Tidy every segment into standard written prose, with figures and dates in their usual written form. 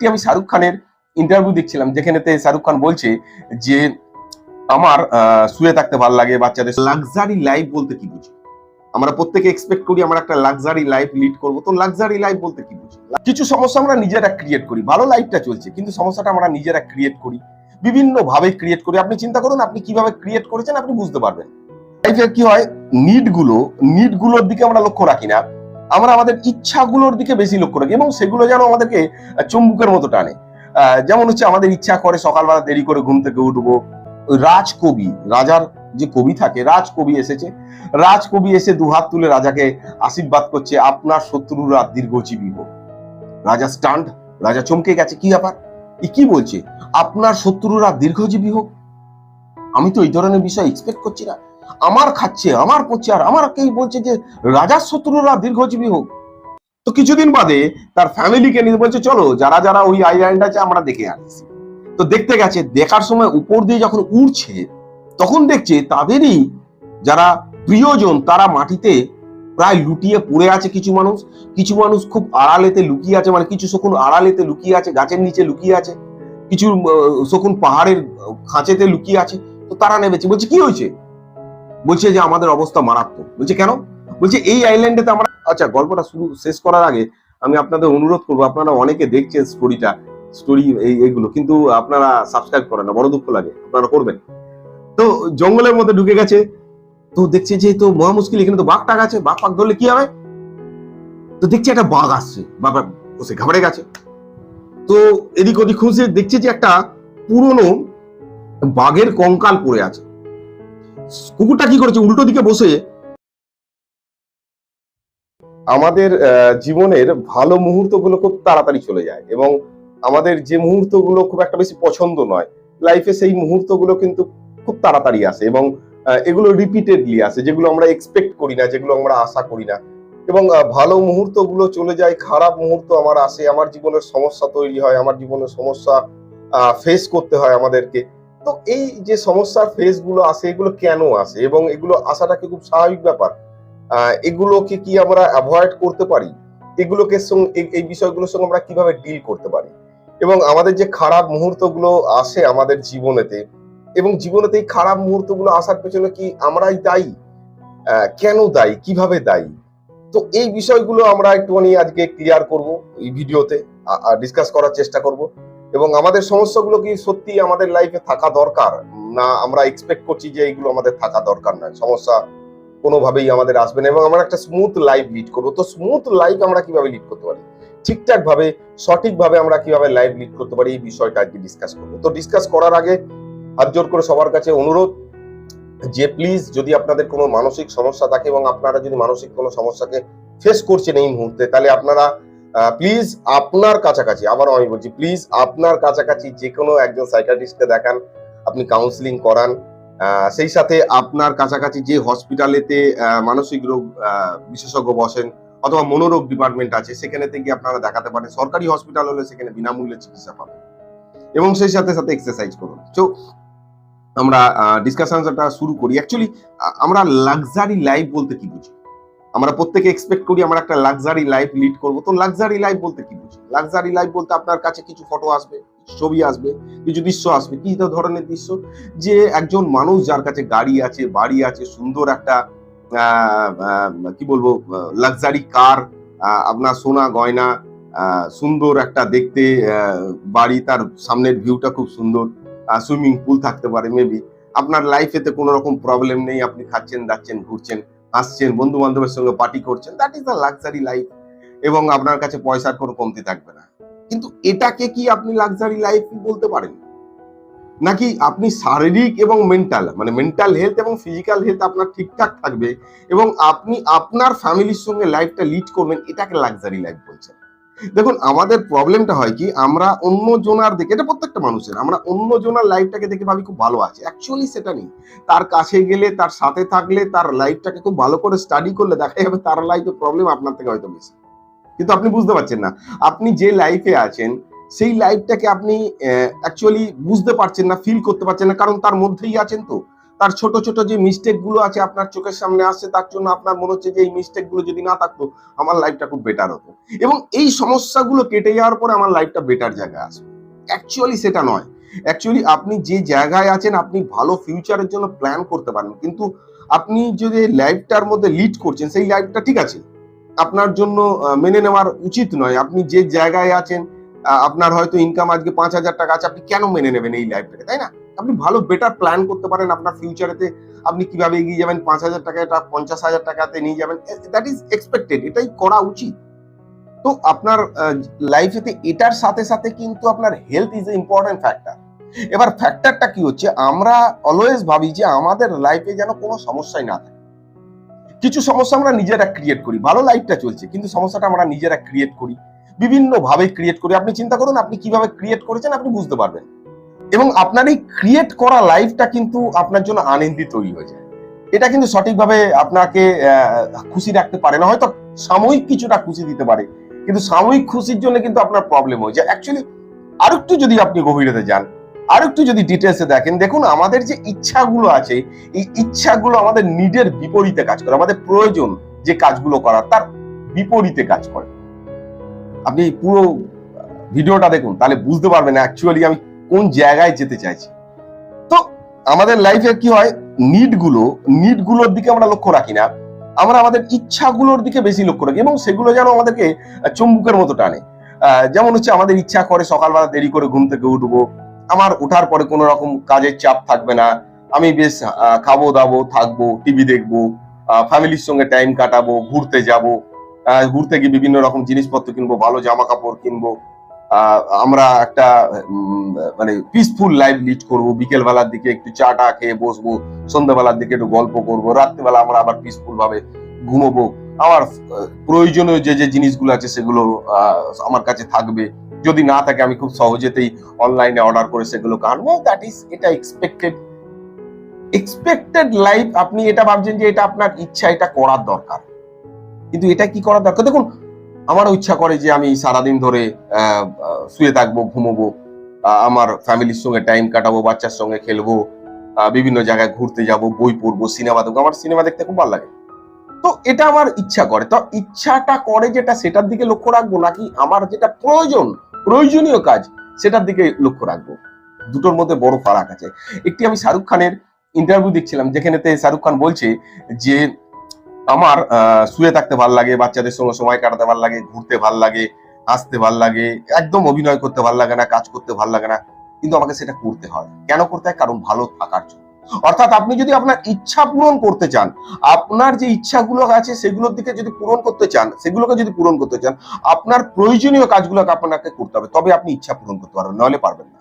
আমি শাহরুখ খানের ইন্টারভিউ দেখছিলাম, যেখানেতে শাহরুখ খান বলছে যে আমার শুয়ে থাকতে ভালো লাগে, বাচ্চাদের লাক্সারি লাইফ বলতে কি বুঝি। আমরা প্রত্যেকে এক্সপেক্ট করি আমরা একটা লাক্সারি লাইফ লিড করবো, তো লাক্সারি লাইফ বলতে কি বুঝি। কিছু সমস্যা আমরা নিজেরা ক্রিয়েট করি, ভালো লাইফটা চলছে কিন্তু সমস্যাটা আমরা নিজেরা ক্রিয়েট করি, বিভিন্ন ভাবে ক্রিয়েট করি। আপনি চিন্তা করুন আপনি কিভাবে ক্রিয়েট করেছেন, আপনি বুঝতে পারবেন। লাইফে কি হয়, নিডগুলোর দিকে আমরা লক্ষ্য রাখি না, আমরা আমাদের ইচ্ছাগুলোর দিকে বেশি লক্ষ্য রাখি এবং সেগুলো যেন আমাদেরকে চুম্বকের মতো টানে। যেমন হচ্ছে আমাদের ইচ্ছা করে সকালবেলা দেরি করে ঘুম থেকে উঠবো। রাজকবি, রাজার যে কবি থাকে, রাজকবি এসেছে, রাজকবি এসে দুহাত তুলে রাজাকে আশীর্বাদ করছে, আপনার শত্রুরা দীর্ঘজীবী হোক। রাজা স্টান্ড, রাজা চমকে গেছে, কি ব্যাপার, কি বলছে, আপনার শত্রুরা দীর্ঘজীবী হোক। আমি তো এই ধরনের বিষয় এক্সপেক্ট করছি না, আমার খাচ্ছে, আমার পড়ছে, আর আমাকেই বলছে যে রাজার শত্রুরা দীর্ঘজীবী হোক। তো কিছুদিন বাদে তার ফ্যামিলিকে নিয়ে বলছে চলো যারা যারা ওই আইল্যান্ড আছে আমরা দেখে আসছি। তো দেখতে গেছে, দেখার সময় উপর দিয়ে যখন উড়ছে তখন দেখছে তাদেরই যারা প্রিয়জন তারা মাটিতে প্রায় লুটিয়ে পড়ে আছে। কিছু মানুষ খুব আড়ালেতে লুকিয়ে আছে, মানে কিছু শকুন আড়ালেতে লুকিয়ে আছে, গাছের নিচে লুকিয়ে আছে, কিছু শকুন পাহাড়ের খাঁচেতে লুকিয়ে আছে। তো তারা নেমেছে, বলছে কি হয়েছে, বলছে যে আমাদের অবস্থা মারাত্মক। বলছে কেন, বলছে এই আইল্যান্ডেতে আমরা। আচ্ছা, গল্পটা শুরু শেষ করার আগে আমি আপনাদের অনুরোধ করবো, আপনারা অনেকে দেখছেন স্টোরি এইগুলো, কিন্তু আপনারা সাবস্ক্রাইব করেন না, বড় দুঃখ লাগে, আপনারা করবেন। তো জঙ্গলের মধ্যে ঢুকে গেছে, তো দেখছে যে তো মহা মুশকিল, এখানে তো বাঘ টাক আছে, বাঘ পাক ধরলে কি হবে। তো দেখছে একটা বাঘ আসছে, বাবা বসে ঘাবড়ে গেছে। তো এদিক ওদিক খুঁজে দেখছে যে একটা পুরনো বাঘের কঙ্কাল পড়ে আছে। কুকুরটা কি করেছে, উল্টো দিকে বসে। আমাদের জীবনের ভালো মুহূর্তগুলো খুব তাড়াতাড়ি চলে যায় এবং আমাদের যে মুহূর্তগুলো খুব একটা বেশি পছন্দ নয় লাইফে, সেই মুহূর্তগুলো কিন্তু খুব তাড়াতাড়ি আসে এবং এগুলো রিপিটেডলি আসে, যেগুলো আমরা এক্সপেক্ট করি না, যেগুলো আমরা আশা করি না। এবং ভালো মুহূর্তগুলো চলে যায়, খারাপ মুহূর্ত আমার আসে, আমার জীবনের সমস্যা তৈরি হয়, আমার জীবনের সমস্যা ফেস করতে হয় আমাদেরকে। তো এই যে সমস্যার ফেস গুলো আসে, এগুলো কেন আসে এবং এগুলো আসাটা কি খুব স্বাভাবিক ব্যাপার? এগুলোকে কি আমরা অ্যাভয়েড করতে পারি? এগুলোকে এই বিষয়গুলোর সঙ্গে আমরা কিভাবে ডিল করতে পারি? এবং আমাদের যে খারাপ মুহূর্তগুলো আসে আমাদের জীবনেতে, এবং জীবনেতে এই খারাপ মুহূর্তগুলো আসার পেছনে কি আমরাই দায়ী? কেন দায়ী, কিভাবে দায়ী? তো এই বিষয়গুলো আমরা একটুখানি আজকে ক্লিয়ার করব এই ভিডিওতে, ডিসকাস করার চেষ্টা করব। এবং আমাদের সমস্যাগুলো কি সত্যি আমাদের লাইফে থাকা দরকার, না আমরা এক্সপেক্ট করছি যে এইগুলো আমাদের থাকা দরকার নয়, সমস্যা কোনোভাবেই আমাদের আসবে না এবং আমরা একটা স্মুথ লাইফ লিড করবো। তো স্মুথ লাইফ আমরা কিভাবে লিড করতে পারি, ঠিকঠাক ভাবে সঠিকভাবে আমরা কিভাবে লাইফ লিড করতে পারি, এই বিষয়টা আজকে ডিসকাস করবো। তো ডিসকাস করার আগে হাত জোর করে সবার কাছে অনুরোধ যে প্লিজ, যদি আপনাদের কোনো মানসিক সমস্যা থাকে এবং আপনারা যদি মানসিক কোনো সমস্যাকে ফেস করছেন এই মুহূর্তে, তাহলে আপনারা প্লিজ আপনার কাছাকাছি, আবারও আমি বলছি প্লিজ আপনার কাছাকাছি যে কোনো একজন সাইকিয়াট্রিস্টকে দেখান, আপনি কাউন্সিলিং করান। সেই সাথে আপনার কাছাকাছি যে হসপিটালেতে মানসিক রোগ বিশেষজ্ঞ বসেন অথবা মনোরোগ ডিপার্টমেন্ট আছে, সেখানে থেকে আপনারা দেখাতে পারেন। সরকারি হসপিটাল হলে সেখানে বিনামূল্যে চিকিৎসা পাবেন এবং সেই সাথে সাথে এক্সারসাইজ করুন। তো আমরা ডিসকাশনটা শুরু করি। অ্যাকচুয়ালি আমরা লাক্সারি লাইফ বলতে কি বুঝি। আমরা প্রত্যেকে এক্সপেক্ট করি আমরা একটা লাক্সারি লাইফ লিড করব। তো লাক্সারি লাইফ বলতে কি বুঝি? লাক্সারি লাইফ বলতে আপনার কাছে কিছু ফটো আসবে, ছবি আসবে, কিছু দৃশ্য আসবে। কি ধরনের দৃশ্য? যে একজন মানুষ যার কাছে গাড়ি আছে, বাড়ি আছে, সুন্দর একটা কি বলবো লাক্সারি কার, আপনার সোনা গয়না, সুন্দর একটা দেখতে বাড়ি, তার সামনের ভিউটা খুব সুন্দর, সুইমিং পুল থাকতে পারে মেবি। আপনার লাইফেতে কোনো রকম প্রবলেম নেই, আপনি খাচ্ছেন, দাচ্ছেন, ঘুরছেন, আসছেন, বন্ধু বান্ধবের সঙ্গে পার্টি করছেন, that is the luxury life. এবং আপনার কাছে পয়সার কোনো কমতি থাকবে না। কিন্তু এটাকে কি আপনি লাক্সারি লাইফ বলতে পারেন? নাকি আপনি শারীরিক এবং মেন্টাল হেলথ এবং ফিজিক্যাল হেলথ আপনার ঠিকঠাক থাকবে এবং আপনি আপনার ফ্যামিলির সঙ্গে লাইফটা লিড করবেন, এটাকে লাক্সারি লাইফ বলছেন? দেখুন, আমাদের প্রবলেমটা হয় কি, আমরা অন্য জনার দেখে, এটা প্রত্যেকটা মানুষের, আমরা অন্য জনার লাইফটাকে দেখে ভাবি খুব ভালো আছে। অ্যাকচুয়ালি সেটা নেই। তার কাছে গেলে, তার সাথে থাকলে, তার লাইফটাকে খুব ভালো করে স্টাডি করলে দেখা যাবে তার লাইফে প্রবলেম আপনার থেকে হয়তো বেশি। কিন্তু আপনি বুঝতে পারছেন না, আপনি যে লাইফে আছেন সেই লাইফটাকে আপনি অ্যাকচুয়ালি বুঝতে পারছেন না, ফিল করতে পারছেন না, কারণ তার মধ্যেই আছেন। তো তার ছোট ছোট যে মিস্টেক গুলো আছে আপনার চোখের সামনে আসছে, তার জন্য আপনার মনে হচ্ছে যে এই মিস্টেক গুলো যদি না থাকতো আমার লাইফটা খুব বেটার হতো, এবং এই সমস্যাগুলো কেটে যাওয়ার পরে আমার লাইফটা বেটার জায়গায় আসবে। অ্যাকচুয়ালি সেটা নয়। অ্যাকচুয়ালি আপনি যে জায়গায় আছেন আপনি ভালো ফিউচারের জন্য প্ল্যান করতে পারেন, কিন্তু আপনি যদি লাইফটার মধ্যে লিড করছেন সেই লাইফটা ঠিক আছে, আপনার জন্য মেনে নেওয়ার উচিত নয়। আপনি যে জায়গায় আছেন, আপনার হয়তো ইনকাম আজকে 5,000 টাকা আছে, আপনি কেন মেনে নেবেন এই লাইফটাকে, তাই না? আপনি ভালো বেটার প্ল্যান করতে পারেন আপনার ফিউচারেতে, আপনি কিভাবে এগিয়ে যাবেন, 5,000 টাকাটা 50,000 টাকাতে নিয়ে যাবেন, দ্যাট ইজ এক্সপেক্টেড, এটাই করা উচিত। তো আপনার লাইফেতে এটার সাথে সাথে কিন্তু আপনার health is a important factor. এবার ফ্যাক্টরটা কি হচ্ছে, আমরা অলওয়েজ ভাবি যে আমাদের লাইফে যেন কোনো সমস্যাই না থাকে। কিছু সমস্যা আমরা নিজেরা ক্রিয়েট করি, ভালো লাইফটা চলছে কিন্তু সমস্যাটা আমরা নিজেরা ক্রিয়েট করি, বিভিন্ন ভাবে ক্রিয়েট করি। আপনি চিন্তা করুন আপনি কিভাবে ক্রিয়েট করেছেন, আপনি বুঝতে পারবেন, এবং আপনার এই ক্রিয়েট করা লাইফটা কিন্তু আপনার জন্য আনন্দে তৈরি হয়ে যায়। এটা কিন্তু সঠিকভাবে আপনাকে খুশি রাখতে পারে না, হয়তো সাময়িক কিছুটা খুশি দিতে পারে, কিন্তু সাময়িক খুশির জন্য কিন্তু আপনার প্রবলেম হয়ে যায়। অ্যাকচুয়ালি আরেকটু যদি আপনি গভীরতে যান, আরেকটু যদি ডিটেলসে দেখেন, দেখুন আমাদের যে ইচ্ছাগুলো আছে, এই ইচ্ছাগুলো আমাদের নিডের বিপরীতে কাজ করে, আমাদের প্রয়োজন যে কাজগুলো করার তার বিপরীতে কাজ করে। আপনি পুরো ভিডিওটা দেখুন, তাহলে বুঝতে পারবেন অ্যাকচুয়ালি আমি কোন জায়গায় যেতে চাইছি। তো আমাদের লাইফে কি হয়, নিডগুলোর দিকে আমরা লক্ষ্য রাখি না, আমরা আমাদের ইচ্ছাগুলোর দিকে বেশি লক্ষ্য রাখি, এবং সেগুলো যেন আমাদেরকে চুম্বকের মতো টানে। যেমন হচ্ছে আমাদের ইচ্ছা করে সকালবেলা দেরি করে ঘুম থেকে উঠবো, আমার ওঠার পরে কোনো রকম কাজের চাপ থাকবে না, আমি বেশ খাবো দাবো থাকবো, টিভি দেখবো, ফ্যামিলির সঙ্গে টাইম কাটাবো, ঘুরতে যাবো, ঘুরতে গিয়ে বিভিন্ন রকম জিনিসপত্র কিনবো, ভালো জামা কাপড় কিনবো, আমরা একটা মানে পিসফুল লাইফ লিড করবো, বিকেল বেলার দিকে একটু চা টা খেয়ে বসবো, সন্ধ্যাবেলার দিকে একটু গল্প করবো, রাত্রিবেলা আমরা আবার পিসফুল ভাবে ঘুমোবো, আমার প্রয়োজনীয় যে যে জিনিসগুলো আছে সেগুলো আমার কাছে থাকবে, যদি না থাকে আমি খুব সহজেতেই অনলাইনে অর্ডার করে সেগুলো আনবো। দ্যাট ইজ, এটা এক্সপেক্টেড লাইফ। আপনি এটা ভাবছেন যে এটা আপনার ইচ্ছা, এটা করার দরকার, কিন্তু এটা কি করার দরকার? দেখুন আমারও ইচ্ছা করে যে আমি সারাদিন ধরে শুয়ে থাকবো, ঘুমোবো, আমার ফ্যামিলির সঙ্গে টাইম কাটাবো, বাচ্চার সঙ্গে খেলবো, বিভিন্ন জায়গায় ঘুরতে যাব, বই পড়বো, সিনেমা দেখবো, আমার সিনেমা দেখতে খুব ভালো লাগে। তো এটা আমার ইচ্ছা করে, তো ইচ্ছাটা করে যেটা সেটার দিকে লক্ষ্য রাখবো, নাকি আমার যেটা প্রয়োজনীয় কাজ সেটার দিকে লক্ষ্য রাখবো? দুটোর মধ্যে বড় ফারাক আছে। একটি আমি শাহরুখ খানের ইন্টারভিউ দেখছিলাম, যেখানেতে শাহরুখ খান বলছে যে আমার শুয়ে থাকতে ভাল লাগে, বাচ্চাদের সঙ্গে সময় কাটাতে ভাল লাগে, ঘুরতে ভাল লাগে, হাসতে ভাল লাগে, একদম অভিনয় করতে ভাল লাগে না, কাজ করতে ভাল লাগে না, কিন্তু আমাকে সেটা করতে হয়। কেন করতে হয়? কারণ ভালো থাকার জন্য। অর্থাৎ আপনি যদি আপনার ইচ্ছা পূরণ করতে চান, আপনার যে ইচ্ছাগুলো আছে সেগুলোর দিকে যদি পূরণ করতে চান, সেগুলোকে যদি পূরণ করতে চান, আপনার প্রয়োজনীয় কাজগুলোকে আপনাকে করতে হবে, তবে আপনি ইচ্ছা পূরণ করতে পারবেন, নাহলে পারবেন না।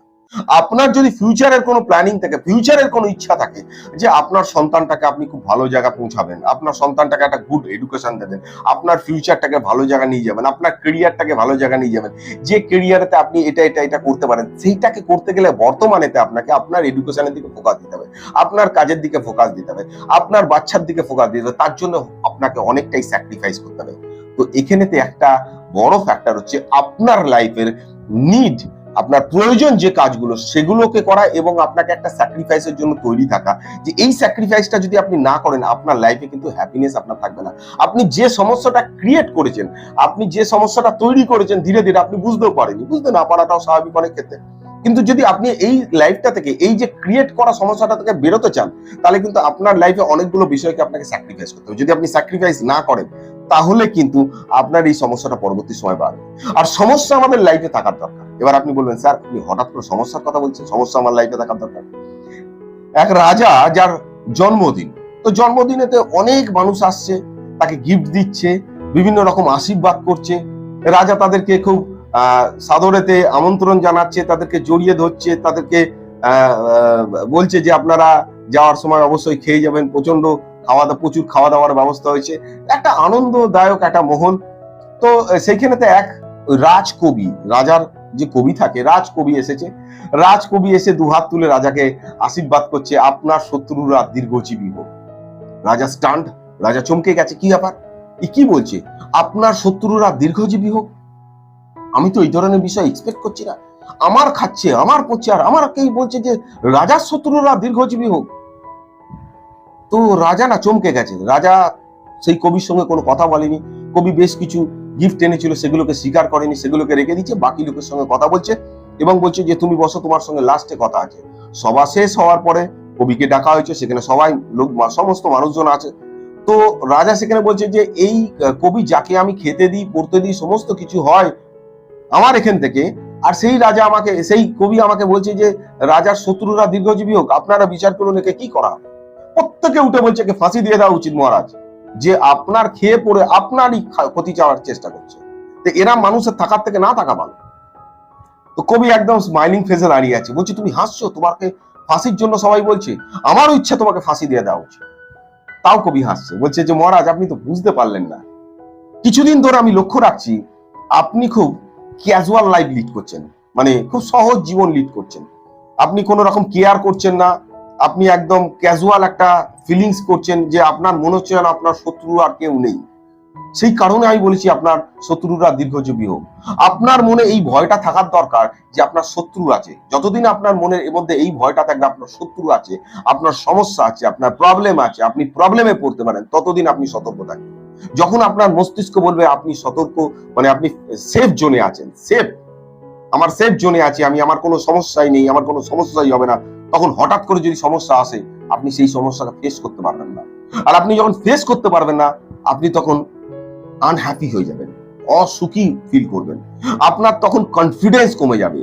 আপনার যদি ফিউচারের কোনো প্ল্যানিং থাকে, ফিউচারের কোনো ইচ্ছা থাকে যে আপনার সন্তানটাকে আপনি খুব ভালো জায়গা পৌঁছাবেন, আপনার সন্তানটাকে একটা গুড এডুকেশন দেবেন, আপনার ফিউচারটাকে ভালো জায়গা নিয়ে যাবেন, আপনার কেরিয়ারটাকে ভালো জায়গা নিয়ে যাবেন, যে কেরিয়ারেতে আপনি এটা করতে পারেন, সেইটাকে করতে গেলে বর্তমানেতে আপনাকে আপনার এডুকেশনের দিকে ফোকাস দিতে হবে, আপনার কাজের দিকে ফোকাস দিতে হবে, আপনার বাচ্চার দিকে ফোকাস দিতে হবে, তার জন্য আপনাকে অনেকটাই স্যাক্রিফাইস করতে হবে। তো এখানেতে একটা বড় ফ্যাক্টর হচ্ছে আপনার লাইফের নিড, আপনার প্রয়োজন যে কাজগুলো সেগুলোকে করা, এবং আপনাকে একটা স্যাক্রিফাইসের জন্য তৈরি থাকা, যে এই স্যাক্রিফাইসটা যদি আপনি না করেন আপনার লাইফে কিন্তু হ্যাপিনেস আপনার থাকবে না। আপনি যে সমস্যাটা ক্রিয়েট করেছেন, আপনি যে সমস্যাটা তৈরি করেছেন, ধীরে ধীরে আপনি বুঝতেও পারেনি, বুঝতে না পারাটাও স্বাভাবিক অনেক ক্ষেত্রে, কিন্তু যদি আপনি এই লাইফটা থেকে, এই যে ক্রিয়েট করা সমস্যাটা থেকে বেরোতে চান, তাহলে কিন্তু আপনার লাইফে অনেকগুলো বিষয়কে আপনাকে স্যাক্রিফাইস করতে হবে। যদি আপনি স্যাক্রিফাইস না করেন তাহলে কিন্তু আপনার এই সমস্যাটা পরবর্তী সময় বাড়বে। আর সমস্যা আমাদের লাইফে থাকার দরকার। এবার আপনি বলবেন স্যার আপনি হঠাৎ করে সমস্যার কথা বলছেন, সমস্যা আমার লাইফে থাকার দরকার। এক রাজা যার জন্মদিন, তো জন্মদিনেতে অনেক মানুষ আসছে, তাকে গিফট দিচ্ছে, বিভিন্ন রকম আশীর্বাদ করছে, রাজা তাদেরকে খুব সাদরেতে আমন্ত্রণ জানাচ্ছে, তাদেরকে জড়িয়ে ধরছে, তাদেরকে বলছে যে আপনারা যাওয়ার সময় অবশ্যই খেয়ে যাবেন, প্রচুর খাওয়া দাওয়ার ব্যবস্থা হয়েছে, একটা আনন্দদায়ক একটা মহল। তো সেইখানেতে এক রাজকবি, রাজার যে কবি থাকে, রাজকবি এসেছে, রাজকবি এসে দুহাত তুলে রাজাকে আশীর্বাদ করছে, আপনার শত্রুরা দীর্ঘজীবী হোক। রাজা স্টান্ড, রাজা চমকে গেছে, কি ব্যাপার, কি বলছে, আপনার শত্রুরা দীর্ঘজীবী হোক? আমি তো এই ধরনের বিষয় এক্সপেক্ট করছি না, আমার খাচ্ছে, আমার পড়ছে, আর আমাকেই বলছে যে রাজার শত্রুরা দীর্ঘজীবী হোক। তো রাজা না চমকে গেছে। রাজা সেই কবির সঙ্গে কোনো কথা বলেনি। কবি বেশ কিছু গিফট এনেছিল, সেগুলোকে স্বীকার করেনি, সেগুলোকে রেখে দিচ্ছে, বাকি লোকের সঙ্গে কথা বলছে এবং বলছে যে তুমি বসো, তোমার সঙ্গে লাস্টে কথা আছে। সভা শেষ হওয়ার পরে কবিকে ডাকা হয়েছে, সেখানে সবাই লোক, সমস্ত মানুষজন আছে। তো রাজা সেখানে বলছে যে এই কবি যাকে আমি খেতে দিই, পড়তে দিই, সমস্ত কিছু হয় আমার এখান থেকে, আর সেই রাজা আমাকে, সেই কবি আমাকে বলছে যে রাজার শত্রুরা দীর্ঘজীবী হোক, আপনারা বিচার করুন একে কি করা হবে। প্রত্যেকে উঠে বলছে একে ফাঁসি দিয়ে দেওয়া উচিত মহারাজ, যে আপনার খেয়ে পড়ে আপনারই ক্ষতি চাওয়ার চেষ্টা করছে। তো এরা মানুষের থাকার থেকে না থাকা ভালো। তো কবি একদম স্মাইলিং ফেসে দাঁড়িয়ে আছে, বলছে তুমি হাসছো, তোমাকে ফাঁসির জন্য সবাই বলছে, আমারও ইচ্ছা তোমাকে ফাঁসি দিয়ে দেওয়া উচিত। তাও কবি হাসছে, বলছে যে মহারাজ আপনি তো বুঝতে পারলেন না, কিছুদিন ধরে আমি লক্ষ্য রাখছি আপনি খুব ক্যাজুয়াল লাইফ লিড করছেন, মানে খুব সহজ জীবন লিড করছেন। আপনি কোনো রকম কেয়ার করছেন না, আপনি একদম ক্যাজুয়াল একটা ফিলিংস করছেন, যে আপনার মনে হচ্ছে যেন আপনার শত্রু আর কেউ নেই। সেই কারণে আমি বলেছি আপনার শত্রুরা দীর্ঘজীবী হোক। আপনার মনে এই ভয়টা থাকার দরকার যে আপনার শত্রু আছে। যতদিন আপনার মনের মধ্যে এই ভয়টা থাকবে আপনার শত্রু আছে, আপনার সমস্যা আছে, আপনার প্রবলেম আছে, আপনি প্রবলেমে পড়তে পারেন, ততদিন আপনি সতর্ক থাকবেন। যখন আপনার মস্তিষ্ক বলবে আপনি সতর্ক, মানে আপনি সেফ জোনে আছেন, সেফ, আমার সেফ জোনে আছি আমি, আমার কোনো সমস্যাই নেই, আমার কোনো সমস্যাই হবে না, তখন হঠাৎ করে যদি সমস্যা আসে আপনি সেই সমস্যাটা ফেস করতে পারবেন না। আর আপনি যখন ফেস করতে পারবেন না, আপনি তখন আনহ্যাপি হয়ে যাবেন, অসুখী ফিল করবেন, আপনার তখন কনফিডেন্স কমে যাবে।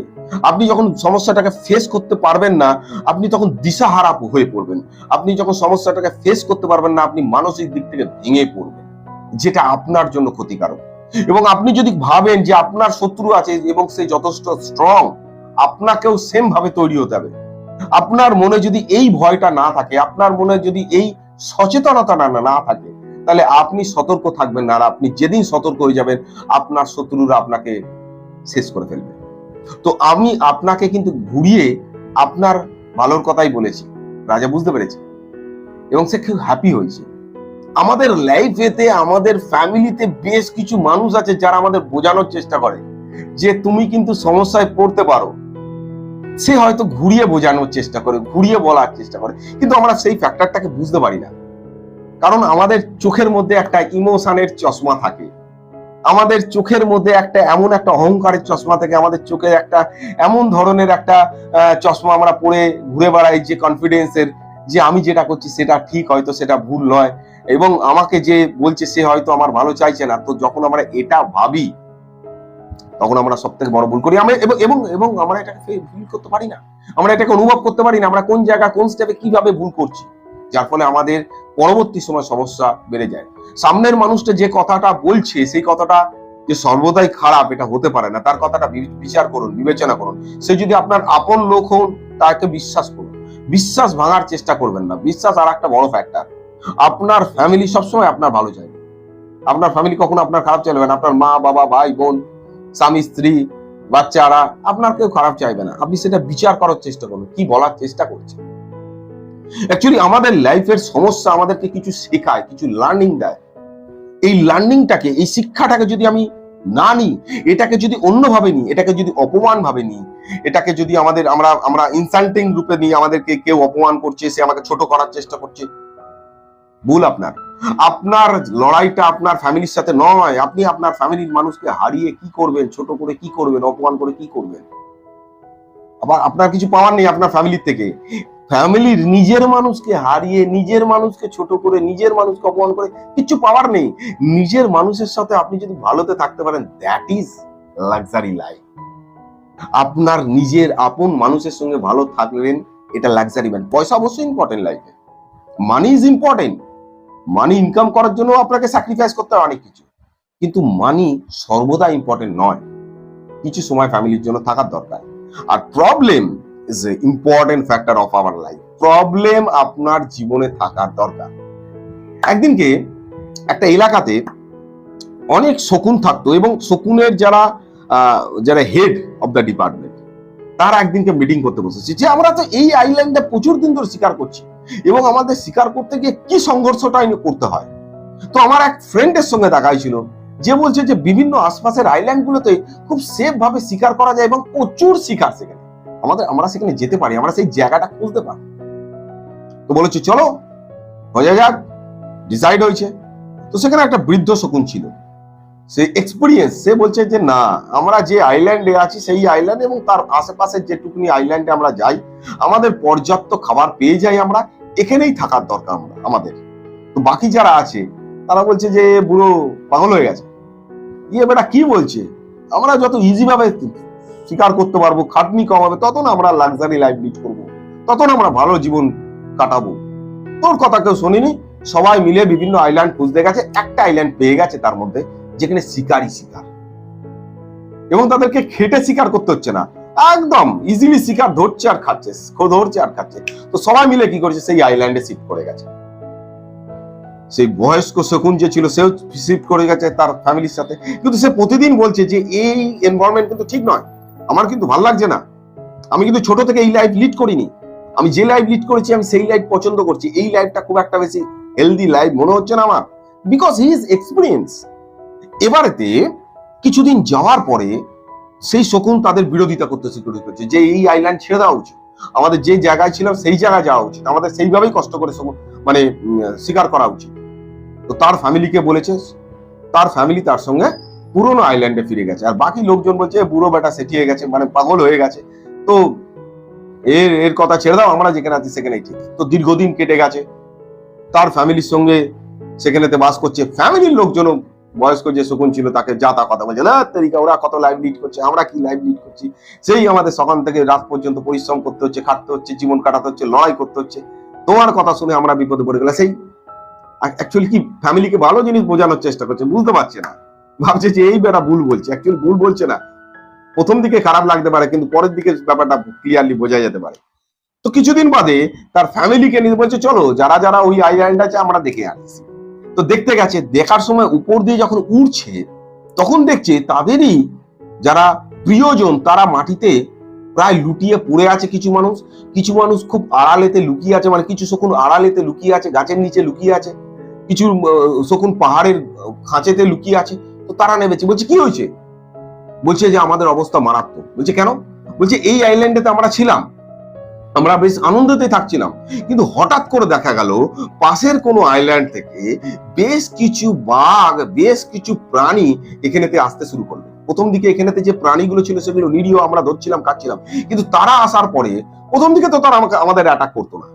আপনি যখন সমস্যাটাকে ফেস করতে পারবেন না, আপনি তখন দিশাহারা হয়ে পড়বেন। আপনি যখন সমস্যাটাকে ফেস করতে পারবেন না, আপনি মানসিক দিক থেকে ভেঙে পড়বেন, যেটা আপনার জন্য ক্ষতিকারক। এবং আপনি যদি ভাবেন যে আপনার শত্রু আছে এবং সে যথেষ্ট স্ট্রং, আপনাকেও সেম ভাবে তৈরি হতে হবে। আপনার মনে যদি এই ভয়টা না থাকে, আপনার মনে যদি এই সচেতনতা না থাকে, তাহলে আপনি সতর্ক থাকবেন না। আর আপনি যেদিন সতর্ক হয়ে যাবেন, আপনার শত্রুরা আপনাকে শেষ করে ফেলবে। তো আমি আপনাকে কিন্তু ঘুরিয়ে আপনার ভালোর কথাই বলেছি, রাজা বুঝতে পেরেছে এবং সে খুব হ্যাপি হয়েছে। আমাদের লাইফেতে, আমাদের ফ্যামিলিতে বেশ কিছু মানুষ আছে যারা আমাদের বোঝানোর চেষ্টা করে যে তুমি কিন্তু সমস্যায় পড়তে পারো। সে হয়তো ঘুরিয়ে বোঝানোর চেষ্টা করে, ঘুরিয়ে বলার চেষ্টা করে, কিন্তু আমরা সেই ফ্যাক্টরটাকে বুঝতে পারি না। কারণ আমাদের চোখের মধ্যে একটা ইমোশনের চশমা থাকে, আমাদের চোখের মধ্যে একটা এমন একটা অহংকারের চশমা থাকে, আমাদের চোখে একটা এমন ধরনের একটা চশমা আমরা পরে ঘুরে বেড়াই, যে কনফিডেন্সের, যে আমি যেটা করছি সেটা ঠিক, হয়তো সেটা ভুল নয়, এবং আমাকে যে বলছে সে হয়তো আমার ভালো চাইছে না। তো যখন আমরা এটা ভাবি, তখন আমরা সব থেকে বড় ভুল করি। আমরা এবং এবং আমরা এটাকে ফিল করতে পারি না, আমরা এটাকে অনুভব করতে পারি না, আমরা কোন জায়গা, কোন স্টেপে কিভাবে ভুল করছি, যার ফলে আমাদের পরবর্তী সময় সমস্যা বেড়ে যায়। সামনের মানুষটা যে কথাটা বলছে, সেই কথাটা যে সর্বদাই খারাপ এটা হতে পারে না। তার কথাটা বিচার করুন, বিবেচনা করুন। সে যদি আপনার আপন লোক হন, তাকে বিশ্বাস করুন, বিশ্বাস ভাঙার চেষ্টা করবেন না। বিশ্বাস আর একটা বড় ফ্যাক্টর। আপনার ফ্যামিলি সবসময় আপনার ভালো চাইবে, আপনার ফ্যামিলি কখনো আপনার খারাপ চাইবে না। আপনার মা বাবা, ভাই বোন, স্বামী স্ত্রী, বাচ্চারা আপনার কেউ খারাপ চাইবে না। আপনি সেটা বিচার করার চেষ্টা করুন, কি বলার চেষ্টা করছে। অ্যাকচুয়ালি আমাদের লাইফের সমস্যা আমাদেরকে কিছু শেখায়, কিছু লার্নিং দেয়। এই লার্নিংটাকে, এই শিক্ষাটাকে যদি আমি না নিই, এটাকে যদি অন্যভাবে নিই, এটাকে যদি অপমান ভাবে নিই, এটাকে যদি আমরা ইনসাল্টিং রূপে নিই, আমাদেরকে কেউ অপমান করছে, সে আমাকে ছোট করার চেষ্টা করছে, ভুল। আপনার লড়াইটা আপনার ফ্যামিলির সাথে নয়। আপনি আপনার ফ্যামিলির মানুষকে হারিয়ে কি করবেন, ছোট করে কি করবেন, অপমান করে কি করবেন? আবার আপনার কিছু পাওয়ার নেই আপনার ফ্যামিলির থেকে। ফ্যামিলির নিজের মানুষকে হারিয়ে, নিজের মানুষকে ছোট করে, নিজের মানুষকে অপমান করে কিছু পাওয়ার নেই। নিজের মানুষের সাথে আপনি যদি ভালোতে থাকতে পারেন, দ্যাট ইজ লাক্সারি লাইফ। আপনার নিজের আপন মানুষের সঙ্গে ভালো থাকলেন, এটা লাক্সারি ম্যান। পয়সা অবশ্যই ইম্পর্টেন্ট লাইফে, money is important, money income করার জন্য আপনাকে স্যাক্রিফাইস করতে হয় অনেক কিছু, কিন্তু মানি সর্বদা ইম্পর্টেন্ট নয়। কিছু সময় ফ্যামিলির জন্য থাকার দরকার। আর problem is a important factor of our life. Problem আপনার জীবনে থাকার দরকার। একদিনকে একটা এলাকাতে অনেক শকুন থাকতো, এবং শকুনের যারা হেড অফ দ্য ডিপার্টমেন্ট, তারা একদিনকে মিটিং করতে বসেছে যে আমরা তো এই আইল্যান্ডে প্রচুর দিন ধরে শিকার করছি, এবং আমাদের শিকার করতে গিয়ে কি সংঘর্ষটা করতে হয়। তো আমার এক ফ্রেন্ডের সঙ্গে দেখা হয়েছিল, যে বলছে যে বিভিন্ন আশপাশের আইল্যান্ড গুলোতে খুব সেফ ভাবে শিকার করা যায় এবং প্রচুর শিকার সেখানে, আমরা সেখানে যেতে পারি, আমরা সেই জায়গাটা খুঁজতে পারি। তো বলেছে চলো হয়ে যাক, ডিসাইড হয়েছে। তো সেখানে একটা বৃদ্ধ শকুন ছিল, সে এক্সপিরিয়েন্স, সে বলছে যে না, আমরা যে আইল্যান্ডে আছি সেই আইল্যান্ড এবং তার আশেপাশের যেটুকুনি আইল্যান্ডে আমরা যাই, আমাদের পর্যাপ্ত খাবার পেয়ে যাই, আমরা এখানেই থাকার দরকার আমাদের। তো বাকি যারা আছে তারা বলছে যে বুড়ো পাগল হয়ে গেছে, ইয়ে বেটা কি বলছে, আমরা যত ইজি ভাবে শিকার করতে পারবো, খাটনি কম হবে, তত না আমরা লাক্সারি লাইফ লিড করবো, তত না আমরা ভালো জীবন কাটাবো। তোর কথা কেউ শোনেনি, সবাই মিলে বিভিন্ন আইল্যান্ড খুঁজতে গেছে, একটা আইল্যান্ড পেয়ে গেছে তার মধ্যে, যেখানে শিকারই শিকার, এবং তাদেরকে খেটে শিকার করতে হচ্ছে না, একদম ইজিলি শিকার ধরছে আর খাচ্ছে, ধরছে আর খাচ্ছে। তো সবাই মিলে কি করছে, সেই আইল্যান্ডে শিফট করে গেছে। সেই বয়স্ক শকুন যে ছিল সেও শিফট করে গেছে তার ফ্যামিলির সাথে। কিন্তু সে প্রতিদিন বলছে যে এই এনভায়রনমেন্ট কিন্তু ঠিক নয়, আমার কিন্তু ভালো লাগছে না, আমি কিন্তু ছোট থেকে এই লাইফ লিড করিনি, আমি যে লাইফ লিড করেছি আমি সেই লাইফ পছন্দ করছি, এই লাইফটা খুব একটা বেশি হেলদি লাইফ মনে হচ্ছে না আমার, বিকজ হি ইজ এক্সপিরিয়েন্স। এবারেতে কিছুদিন যাওয়ার পরে সেই শকুন তাদের বিরোধিতা করতে শুরু করছে যে এই আইল্যান্ড ছেড়ে দেওয়া উচিত, আমাদের যে জায়গায় ছিলাম সেই জায়গায় যাওয়া উচিত, আমাদের সেইভাবেই কষ্ট করে মানে শিকার করা উচিত। তো তার ফ্যামিলিকে বলেছে, তার ফ্যামিলি তার সঙ্গে পুরোনো আইল্যান্ডে ফিরে গেছে, আর বাকি লোকজন বলছে বুড়ো বেটা সেটিয়ে গেছে, মানে পাগল হয়ে গেছে, তো এর কথা ছেড়ে দাও, আমরা যেখানে আছি সেখানেই ঠিক। তো দীর্ঘদিন কেটে গেছে, তার ফ্যামিলির সঙ্গে সেখানেতে বাস করছে, ফ্যামিলির লোকজনও বয়স্ক যে শকুন ছিল তাকে যা তা কথা বলছে, না তেরিকা ওরা কত লাইফ লিড করছে, আমরা কি লাইফ লিড করছি, সেই আমাদের সকাল থেকে রাত পর্যন্ত পরিশ্রম করতে হচ্ছে, খাটতে হচ্ছে, জীবন কাটাতে হচ্ছে, লড়াই করতে হচ্ছে, তোমার কথা শুনে আমরা বিপদে পড়ে গেলে। সেই অ্যাকচুয়ালি কি ফ্যামিলিকে ভালো জিনিস বোঝানোর চেষ্টা করছে, বুঝতে পারছে না, ভাবছে যে এই বেটা ভুল বলছে, অ্যাকচুয়ালি ভুল বলছে না, প্রথম দিকে খারাপ লাগতে পারে কিন্তু পরের দিকে ব্যাপারটা ক্লিয়ারলি বোঝা যেতে পারে। তো কিছুদিন বাদে তার ফ্যামিলিকে নিয়ে বলছে চলো যারা যারা ওই আইল্যান্ড আছে আমরা দেখে আসছি। তো দেখতে গেছে, দেখার সময় উপর দিয়ে যখন উড়ছে তখন দেখছে তাদেরই যারা প্রিয়জন তারা মাটিতে প্রায় লুটিয়ে পড়ে আছে, কিছু মানুষ খুব আড়ালেতে লুকিয়ে আছে, মানে কিছু শকুন আড়ালেতে লুকিয়ে আছে, গাছের নিচে লুকিয়ে আছে, কিছু শকুন পাহাড়ের খাঁচেতে লুকিয়ে আছে। তো তারা নেমেছে, বলছে কি হয়েছে, বলছে যে আমাদের অবস্থা মারাত্মক। বলছে কেন, বলছে এই আইল্যান্ডেতে আমরা ছিলাম, আমরা বেশ আনন্দতে থাকছিলাম, কিন্তু হঠাৎ করে দেখা গেল পাশের কোনো আইল্যান্ড থেকে বেশ কিছু বাঘ, বেশ কিছু প্রাণী এখানেতে আসতে শুরু করলো। প্রথম দিকে এখানেতে যে প্রাণীগুলো ছিল সেগুলো নিরীহ, আমরা ধরছিলাম খাচ্ছিলাম, কিন্তু তারা আসার পরে প্রথম দিকে তো তারা আমাদের অ্যাটাক করতো না,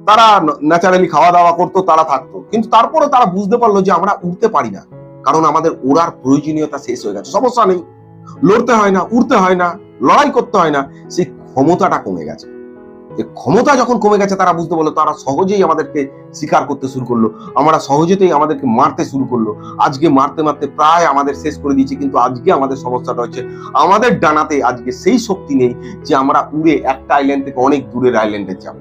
তারা ন্যাচারালি খাওয়া দাওয়া করতো, তারা থাকতো, কিন্তু তারপরে তারা বুঝতে পারলো যে আমরা উঠতে পারি না, কারণ আমাদের ওড়ার প্রয়োজনীয়তা শেষ হয়ে গেছে, সমস্যা নেই, লড়তে হয় না, উঠতে হয় না, লড়াই করতে হয় না, সেই ক্ষমতাটা কমে গেছে। ক্ষমতা যখন কমে গেছে তারা বুঝতে পারলো, তারা সহজেই আমাদেরকে শিকার করতে শুরু করলো, আমরা সহজেই আমাদেরকে মারতে শুরু করলো। আজকে মারতে মারতে প্রায় আমাদের শেষ করে দিয়েছে, কিন্তু আজকে আমাদের সমস্যাটা হচ্ছে আমাদের ডানাতে আজকে সেই শক্তি নেই যে আমরা উড়ে একটা আইল্যান্ড থেকে অনেক দূরের আইল্যান্ডে যাব।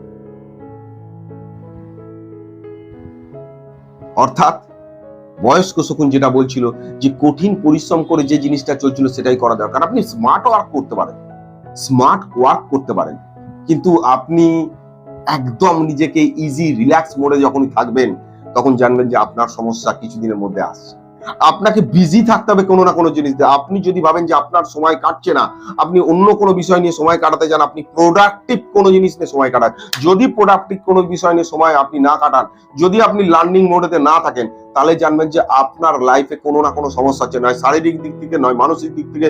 অর্থাৎ বয়স্ক শকুন যেটা বলছিল যে কঠিন পরিশ্রম করে যে জিনিসটা চলছিল সেটাই করা দরকার। আপনি স্মার্ট ওয়ার্ক করতে পারেন, কিন্তু আপনি একদম নিজেকে ইজি রিল্যাক্স মোডে যখন থাকবেন তখন জানবেন যে আপনার সমস্যা কিছুদিনের মধ্যে আসছে। আপনাকে বিজি থাকতে হবে কোনো না কোনো জিনিস দিয়ে। আপনি যদি ভাবেন যে আপনার সময় কাটছে না, আপনি অন্য কোনো বিষয় নিয়ে সময় কাটাতে যান, আপনি প্রোডাক্টিভ কোনো জিনিস নিয়ে সময় কাটান, যদি প্রোডাক্টিভ কোনো বিষয় নিয়ে সময় আপনি না কাটান, যদি আপনি লার্নিং মোডেতে না থাকেন, তাহলে জানবেন যে আপনার লাইফে কোনো না কোনো সমস্যা হচ্ছে, নয় শারীরিক দিক থেকে, নয় মানসিক দিক থেকে,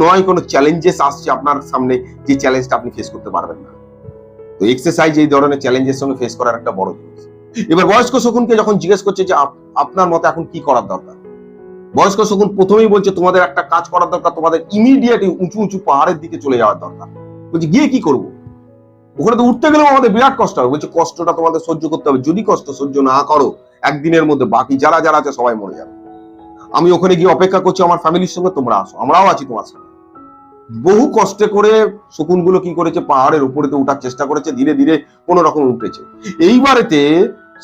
নয় কোনো চ্যালেঞ্জেস আসছে আপনার সামনে, যে চ্যালেঞ্জটা আপনি ফেস করতে পারবেন না। তো এক্সারসাইজ এই ধরনের চ্যালেঞ্জের সঙ্গে ফেস করার একটা বড় জিনিস। এবার বয়স্ক শকুনকে যখন জিজ্ঞেস করছে যে আপনার মতে এখন কি করার দরকার, বয়স্ক শকুন প্রথমেই বলছে তোমাদের একটা কাজ করার দরকার, তোমাদের ইমিডিয়েট উঁচু উঁচু পাহাড়ের দিকে চলে যাওয়ার দরকার। বলছে গিয়ে কি করবো, ওখানে তো উঠতে গেলেও আমাদের বিরাট কষ্ট হবে। বলছে কষ্টটা তোমাদের সহ্য করতে হবে, যদি কষ্ট সহ্য না করো একদিনের মধ্যে বাকি যারা যারা আছে সবাই মরে যাবে। আমি ওখানে গিয়ে অপেক্ষা করছি আমার ফ্যামিলির সঙ্গে, তোমরা আসো, আমরাও আছি তোমার সঙ্গে। বহু কষ্টে করে শকুনগুলো কি করেছে, পাহাড়ের উপরে উঠার চেষ্টা করেছে, ধীরে ধীরে কোন রকম উঠেছে। এইবারেতে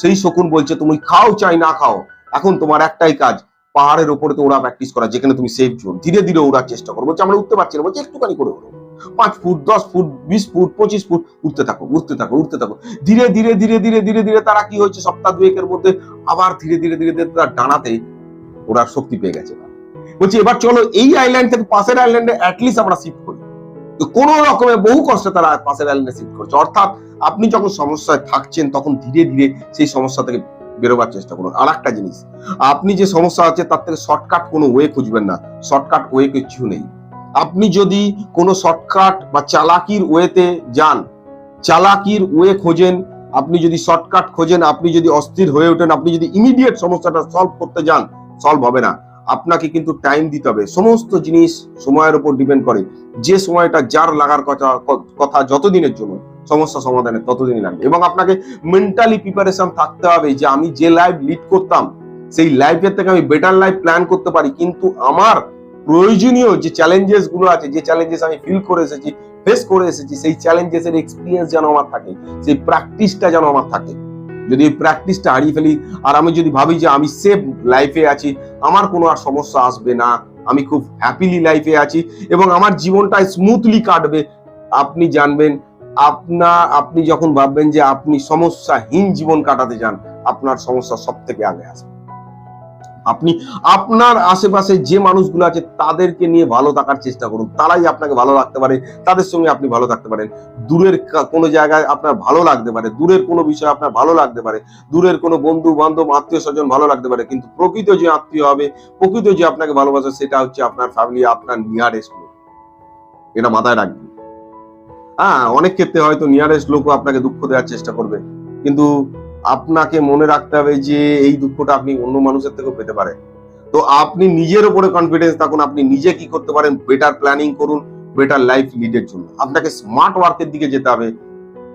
সেই শকুন বলছে তুমি খাও চাই না খাও, এখন তোমার একটাই কাজ, পাহাড়ের উপরে ওরা প্র্যাকটিস করা, যেখানে তুমি সেফ জোন, ধীরে ধীরে ওড়ার চেষ্টা করো। বলছে আমরা উঠতে পারছি না, বলছে একটুখানি করে ওড়ো, 5 ফুট 10 ফুট 20 ফুট 25 ফুট উঠতে থাকো, উঠতে থাকো, উঠতে থাকো। ধীরে ধীরে ধীরে ধীরে ধীরে ধীরে তারা কি হয়েছে, সপ্তাহ দুয়েকের মধ্যে আবার ধীরে ধীরে ধীরে ধীরে তার ডানাতে ওরা শক্তি পেয়ে গেছে। বলছে এবার চলো এই আইল্যান্ড থেকে পাশের আইল্যান্ডে অ্যাটলিস্ট আমরা শিফট করি। তো কোনো রকমের বহু কষ্টে তারা পাশে ব্যালেন্সে শিফট করছে। অর্থাৎ আপনি যখন সমস্যায় থাকছেন তখন ধীরে ধীরে সেই সমস্যা থেকে বেরোবার চেষ্টা করুন। আর একটা জিনিস, আপনি যে সমস্যা আছে তার থেকে শর্টকাট কোনো ওয়ে খুঁজবেন না, শর্টকাট ওয়ে কিছু নেই। আপনি যদি কোনো শর্টকাট বা চালাকির ওয়েতে যান, চালাকির ওয়ে খোঁজেন, আপনি যদি শর্টকাট খোঁজেন, আপনি যদি অস্থির হয়ে ওঠেন, আপনি যদি ইমিডিয়েট সমস্যাটা সলভ করতে যান, সলভ হবে না। আপনাকে কিন্তু টাইম দিতে হবে। সমস্ত জিনিস সময়ের উপর ডিপেন্ড করে। যে সময়টা যার লাগার কথা যতদিনের জন্য, সমস্যা সমাধানের ততদিনই লাগবে। এবং আপনাকে মেন্টালি প্রিপারেশন থাকতে হবে যে আমি যে লাইফ লিড করতাম সেই লাইফের থেকে আমি বেটার লাইফ প্ল্যান করতে পারি, কিন্তু আমার প্রয়োজনীয় যে চ্যালেঞ্জেস গুলো আছে, যে চ্যালেঞ্জেস আমি ফিল করে এসেছি, ফেস করে এসেছি, সেই চ্যালেঞ্জেস এর এক্সপিরিয়েন্স যেন আমার থাকে, সেই প্র্যাকটিসটা যেন আমার থাকে। যদি এই প্র্যাকটিসটা হারিয়ে ফেলি আর আমি যদি ভাবি যে আমি সেফ লাইফে আছি, আমার কোনো আর সমস্যা আসবে না, আমি খুব হ্যাপিলি লাইফে আছি এবং আমার জীবনটা স্মুথলি কাটবে, আপনি জানবেন আপনি যখন ভাববেন যে আপনি সমস্যাহীন জীবন কাটাতে চান, আপনার সমস্যা সব থেকে আগে আসবে। আপনি আপনার আশেপাশে যে মানুষগুলো আছে তাদেরকে নিয়ে ভালো থাকার চেষ্টা করুন, তারাই আপনাকে ভালো রাখতে পারে, তাদের সঙ্গে আপনি ভালো থাকতে পারেন। দূরের কোনো জায়গায় আপনার ভালো লাগতে পারে, দূরের কোনো বিষয় আপনার ভালো লাগতে পারে, দূরের কোনো বন্ধু বান্ধব আত্মীয় স্বজন ভালো লাগতে পারে, কিন্তু প্রকৃত যে আত্মীয় হবে, প্রকৃত যে আপনাকে ভালোবাসে, সেটা হচ্ছে আপনার ফ্যামিলি, আপনার নিয়ারেস্ট লোক। এটা মাথায় রাখবেন। হ্যাঁ, অনেক ক্ষেত্রে হয়তো নিয়ারেস্ট লোকও আপনাকে দুঃখ দেওয়ার চেষ্টা করবে, কিন্তু আপনাকে মনে রাখতে হবে যে এই দুঃখটা আপনি অন্য মানুষের থেকেও পেতে পারেন। তো আপনি নিজের উপরে কনফিডেন্স থাকুন, আপনি নিজে কি করতে পারেন, বেটার প্ল্যানিং করুন বেটার লাইফ লিডের জন্য। আপনাকে স্মার্ট ওয়ার্কের দিকে যেতে হবে।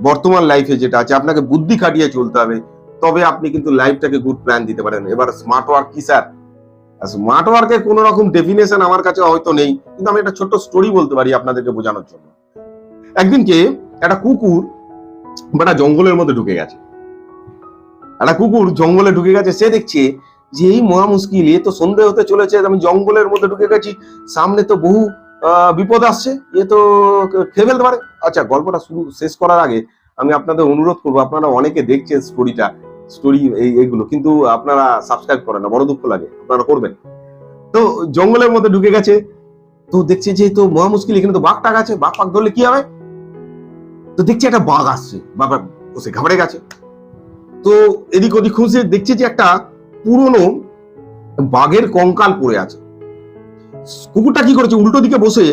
বর্তমান লাইফে যেটা আছে আপনাকে বুদ্ধি খাটিয়ে চলতে হবে, তবে আপনি কিন্তু লাইফটাকে গুড প্ল্যান দিতে পারেন। এবার স্মার্ট ওয়ার্ক কি স্যার? স্মার্ট ওয়ার্কের কোনো রকম ডেফিনেশন আমার কাছে হয়তো নেই, কিন্তু আমি একটা ছোট্ট স্টোরি বলতে পারি আপনাদেরকে বোঝানোর জন্য। একদিনকে একটা কুকুর একটা জঙ্গলের মধ্যে ঢুকে গেছে। একটা কুকুর জঙ্গলে ঢুকে গেছে, সে দেখছে যে এই মহা মুশকিল, এ তো সন্ধ্যে হতে চলেছে, আমি জঙ্গলের মধ্যে ঢুকে গেছি, সামনে তো বহু বিপদ আসছে, এ তো খেয়ে ফেলতে পারে। আচ্ছা, গল্পটা শেষ করার আগে আমি আপনাদের অনুরোধ করবো, আপনারা অনেকে দেখছেন স্টোরি এইগুলো, কিন্তু আপনারা সাবস্ক্রাইব করেন না, বড় দুঃখ লাগে, আপনারা করবেন। তো জঙ্গলের মধ্যে ঢুকে গেছে, তো দেখছে যে তো মহা মুশকিল, এখানে তো বাঘ টাক আছে, বাঘ পাক ধরলে কি হবে। তো দেখছে একটা বাঘ আসছে, বাবা বসে ঘাবড়ে গেছে। তো এদিক ওদিক খুঁজে দেখছে যে একটা পুরনো বাঘের কঙ্কাল পড়ে আছে। কুকুরটা কি করেছে, উল্টো দিকে বসে,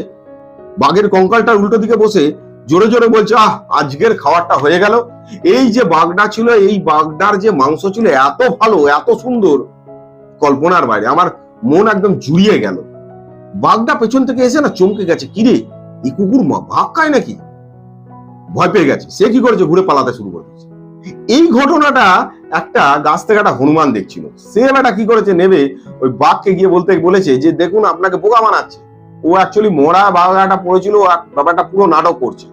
বাঘের কঙ্কালটার উল্টো দিকে বসে জোরে জোরে বলছে, আজকের খাবারটা হয়ে গেল। এই যে বাঘটা ছিল, এই বাঘটার যে মাংস ছিল এত ভালো, এত সুন্দর, কল্পনার বাইরে, আমার মন একদম জুড়িয়ে গেল। বাঘটা পেছন থেকে এসে না চমকে গেছে, কিরে এই কুকুর ভাগ খায় নাকি, ভয় পেয়ে গেছে। সে কি করেছে, ঘুরে পালাতে শুরু করে দিয়েছে। এই ঘটনাটা একটা গাছ থেকে একটা হনুমান দেখছিল, সে বেটা কি করেছে, নেবে ওই বাঘকে গিয়ে বলেছে যে দেখুন আপনাকে বোকা বানাচ্ছে, ও অ্যাকচুয়ালি মরা বাঘাটা পড়েছিল, ব্যাপারটা পুরো নাটক করছে,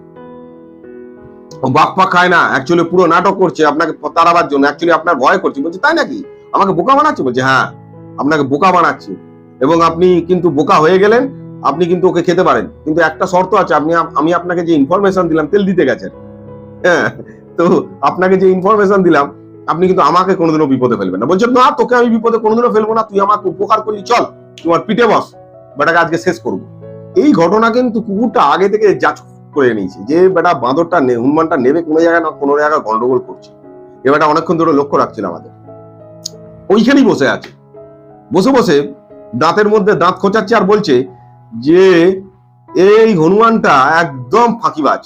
ও বাঘ পা খায় না, অ্যাকচুয়ালি পুরো নাটক করছে আপনাকে তাড়াবার জন্য, অ্যাকচুয়ালি আপনার ভয় করছে। বলছে তাই নাকি, আমাকে বোকা বানাচ্ছে? বলছে হ্যাঁ, আপনাকে বোকা বানাচ্ছে, এবং আপনি কিন্তু বোকা হয়ে গেলেন, আপনি কিন্তু ওকে খেতে পারেন, কিন্তু একটা শর্ত আছে, আমি আপনাকে যে ইনফরমেশন দিলাম, তেল দিতে গেছেন, হ্যাঁ, তো আপনাকে যে ইনফরমেশন দিলাম, আপনি কিন্তু আমাকে কোনোদিনও বিপদে ফেলবেন না। বলছেন না, তোকে আমি বিপদে কোনোদিনও ফেলবো না, তুই আমাকে উপকার করলি, চল তোমার পিঠে বস, বেটাকে আজকে শেষ করবো। এই ঘটনা কিন্তু কুকুরটা আগে থেকে যাচ করে নিয়েছে যে বেটা বাঁদরটা হনুমানটা নেবে কোনো জায়গায় না কোনো জায়গায় গন্ডগোল করছে। এ বেটা অনেকক্ষণ ধরে লক্ষ্য রাখছিল আমাদের, ওইখানেই বসে আছে, বসে বসে দাঁতের মধ্যে দাঁত খোঁচাচ্ছে আর বলছে যে এই হনুমানটা একদম ফাঁকিবাজ,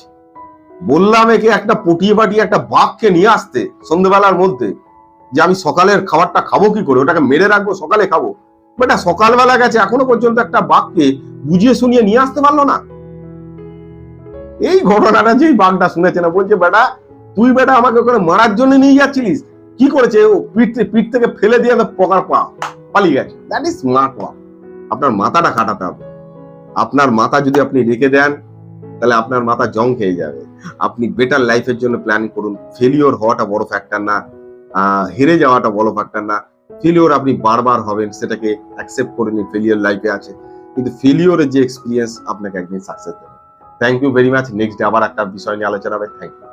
বললাম একে একটা পটিয়ে পাটিয়ে একটা বাঘকে নিয়ে আসতে সন্ধ্যেবেলার মধ্যে, যে আমি সকালের খাবারটা খাবো কি করে, ওটাকে মেরে রাখবো, সকালে খাবো, বেটা সকালবেলা গেছে, এখনো পর্যন্ত একটা বাঘকে বুঝিয়ে শুনিয়ে নিয়ে আসতে পারলো না। এই ঘটনাটা যেই বাঘটা শুনেছে না, বলছে বেটা তুই বেটা আমাকে ওখানে মারার জন্য নিয়ে যাচ্ছিলিস, কি করেছে ও, পিঠ থেকে ফেলে দিয়ে পকার পালিয়ে গেছে। That is smart work. আপনার মাথাটা খাটাতে হবে। আপনার মাথা যদি আপনি রেখে দেন, তাহলে আপনার মাথা জং খেয়ে যাবে। আপনি বেটার লাইফের জন্য প্ল্যান করুন। ফেলিওর হওয়াটা বড় ফ্যাক্টর না, হেরে যাওয়াটা বড় ফ্যাক্টর না। ফেলিওর আপনি বারবার হবেন, সেটাকে অ্যাকসেপ্ট করে নিন, ফেলিওর লাইফে আছে, কিন্তু ফেলিওরের যে এক্সপিরিয়েন্স আপনাকে একদিন সাকসেস দেবে। Thank you very much. Next day আবার একটা বিষয় নিয়ে আলোচনা হবে। Thank you.